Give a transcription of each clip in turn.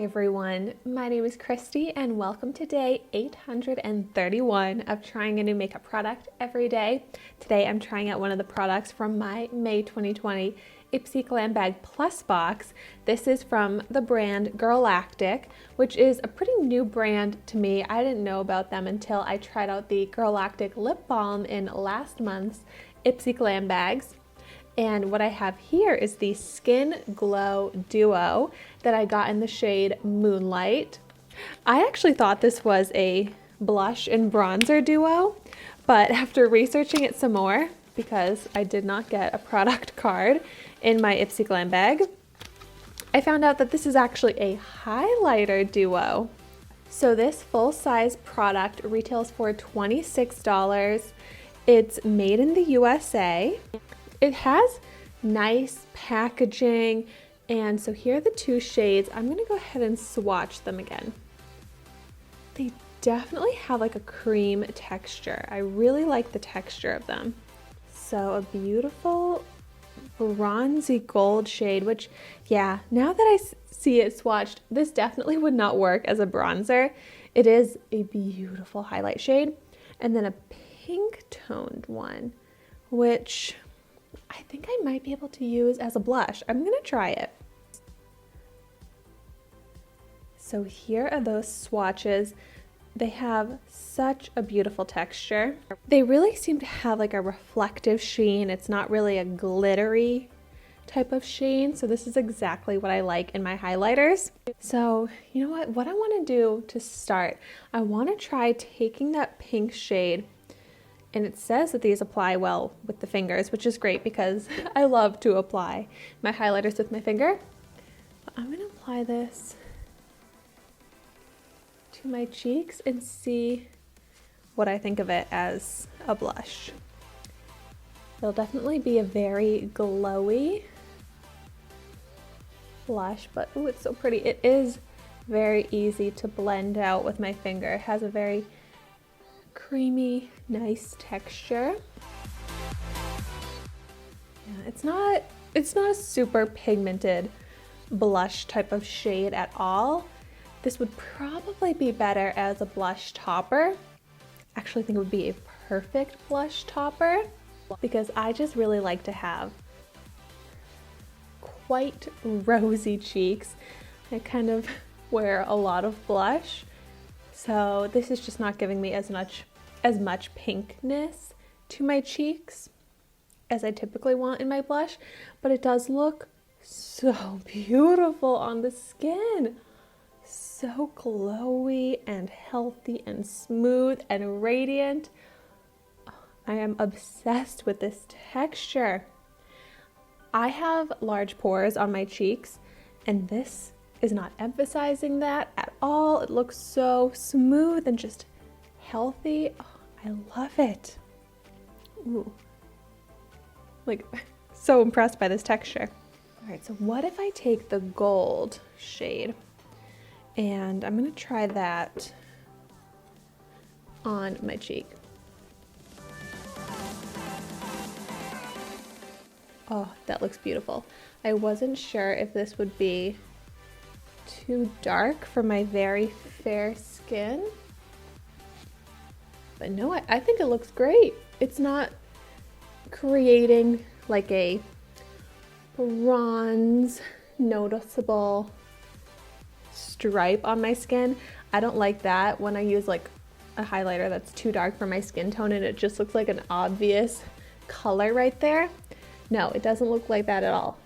Everyone, my name is Christy and welcome to day 831 of trying a new makeup product every day. Today I'm trying out one of the products from my May 2020 Ipsy Glam Bag Plus box. This is from the brand GIRLACTIK, which is a pretty new brand to me. I didn't know about them until I tried out the GIRLACTIK lip balm in last month's Ipsy Glam Bags. And what I have here is the Skin Glow Duo that I got in the shade Moonlight. I actually thought this was a blush and bronzer duo, but after researching it some more, because I did not get a product card in my Ipsy Glam bag, I found out that this is actually a highlighter duo. So this full-size product retails for $26. It's made in the USA. It has nice packaging, and so here are the two shades. I'm gonna go ahead and swatch them again. They definitely have like a cream texture. I really like the texture of them. So a beautiful bronzy gold shade, which, yeah, now that I see it swatched, this definitely would not work as a bronzer. It is a beautiful highlight shade. And then a pink toned one, which I think I might be able to use as a blush. I'm gonna try it. So here are those swatches. They have such a beautiful texture. They really seem to have like a reflective sheen. It's not really a glittery type of sheen. So this is exactly what I like in my highlighters. So you know what I wanna do to start, I wanna try taking that pink shade, and it says that these apply well with the fingers, which is great because I love to apply my highlighters with my finger. But I'm gonna apply this to my cheeks and see what I think of it as a blush. It'll definitely be a very glowy blush, but ooh, it's so pretty. It is very easy to blend out with my finger. It has a very creamy, nice texture. Yeah, it's not a super pigmented blush type of shade at all. This would probably be better as a blush topper. Actually, I think it would be a perfect blush topper because I just really like to have quite rosy cheeks. I kind of wear a lot of blush. So this is just not giving me as much pinkness to my cheeks as I typically want in my blush, but it does look so beautiful on the skin. So glowy and healthy and smooth and radiant. I am obsessed with this texture. I have large pores on my cheeks, and this is not emphasizing that at all. It looks so smooth and just healthy. Oh, I love it. Ooh. Like, so impressed by this texture. All right, so what if I take the gold shade and I'm gonna try that on my cheek. Oh, that looks beautiful. I wasn't sure if this would be too dark for my very fair skin, but no, I think it looks great. It's not creating like a bronze noticeable stripe on my skin. I don't like that when I use like a highlighter that's too dark for my skin tone and it just looks like an obvious color right there. No, it doesn't look like that at all.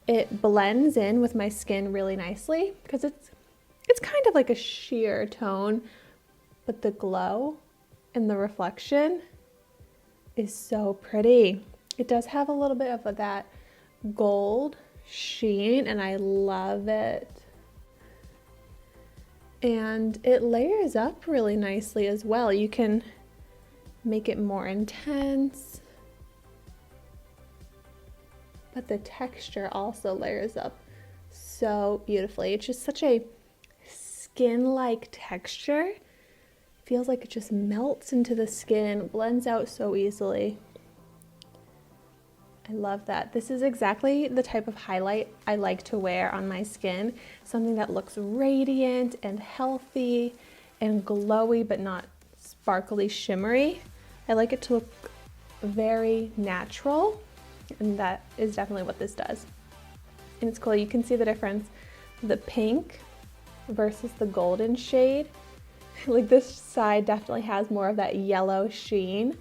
It blends in with my skin really nicely because it's kind of like a sheer tone, but the glow and the reflection is so pretty. It does have a little bit of that gold sheen and I love it. And it layers up really nicely as well. You can make it more intense, but the texture also layers up so beautifully. It's just such a skin-like texture. Feels like it just melts into the skin, blends out so easily. I love that. This is exactly the type of highlight I like to wear on my skin. Something that looks radiant and healthy and glowy, but not sparkly shimmery. I like it to look very natural, and that is definitely what this does. And it's cool, you can see the difference. The pink versus the golden shade. Like this side definitely has more of that yellow sheen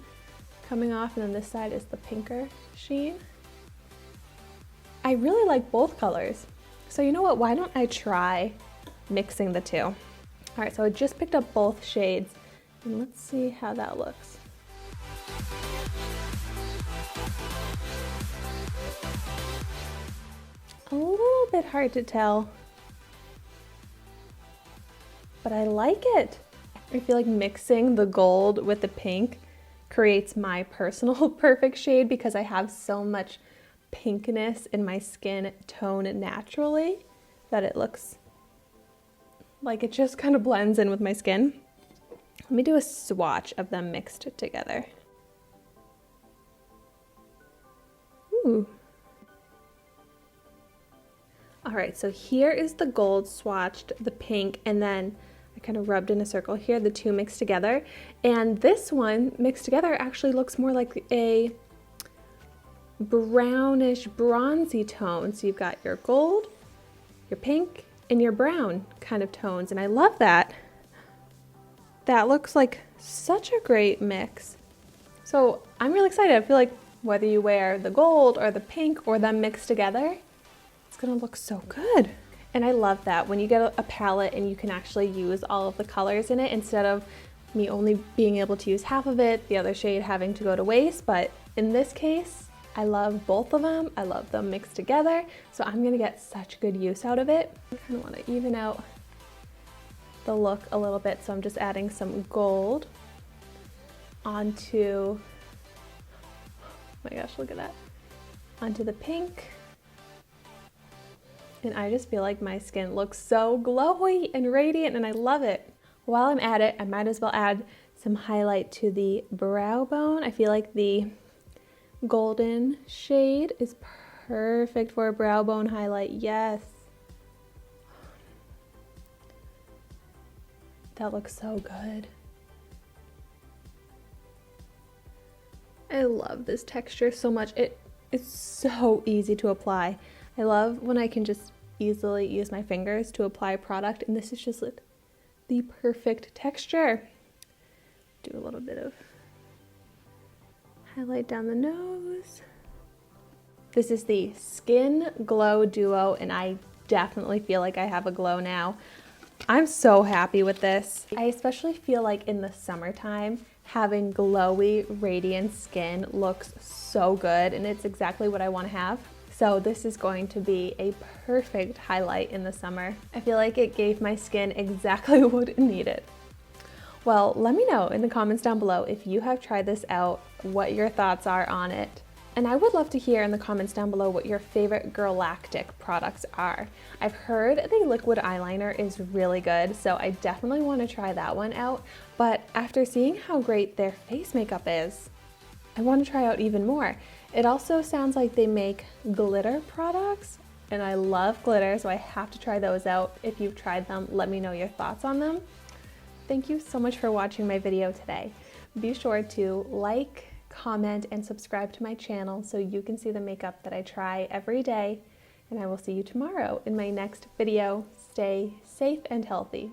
coming off, and then this side is the pinker sheen. I really like both colors. So you know what, why don't I try mixing the two? All right, so I just picked up both shades, and let's see how that looks. A little bit hard to tell, but I like it. I feel like mixing the gold with the pink creates my personal perfect shade because I have so much pinkness in my skin tone naturally that it looks like it just kind of blends in with my skin. Let me do a swatch of them mixed together. Ooh. All right, so here is the gold swatched, the pink, and then I kind of rubbed in a circle here, the two mixed together. And this one mixed together actually looks more like a brownish bronzy tone. So you've got your gold, your pink, and your brown kind of tones. And I love that. That looks like such a great mix. So I'm really excited. I feel like whether you wear the gold or the pink or them mixed together, it's gonna look so good. And I love that when you get a palette and you can actually use all of the colors in it instead of me only being able to use half of it, the other shade having to go to waste. But in this case, I love both of them. I love them mixed together. So I'm gonna get such good use out of it. I kind of wanna even out the look a little bit. So I'm just adding some gold onto, oh my gosh, look at that. Onto the pink. And I just feel like my skin looks so glowy and radiant, and I love it. While I'm at it, I might as well add some highlight to the brow bone. I feel like the golden shade is perfect for a brow bone highlight. Yes. That looks so good. I love this texture so much. It's so easy to apply. I love when I can just easily use my fingers to apply a product, and this is just like the perfect texture. Do a little bit of highlight down the nose. This is the Skin Glow Duo, and I definitely feel like I have a glow now. I'm so happy with this. I especially feel like in the summertime, having glowy, radiant skin looks so good, and it's exactly what I want to have. So this is going to be a perfect highlight in the summer. I feel like it gave my skin exactly what it needed. Well, let me know in the comments down below if you have tried this out, what your thoughts are on it. And I would love to hear in the comments down below what your favorite GIRLACTIK products are. I've heard the liquid eyeliner is really good, so I definitely want to try that one out. But after seeing how great their face makeup is, I want to try out even more. It also sounds like they make glitter products, and I love glitter, so I have to try those out. If you've tried them, let me know your thoughts on them. Thank you so much for watching my video today. Be sure to like, comment, and subscribe to my channel so you can see the makeup that I try every day, and I will see you tomorrow in my next video. Stay safe and healthy.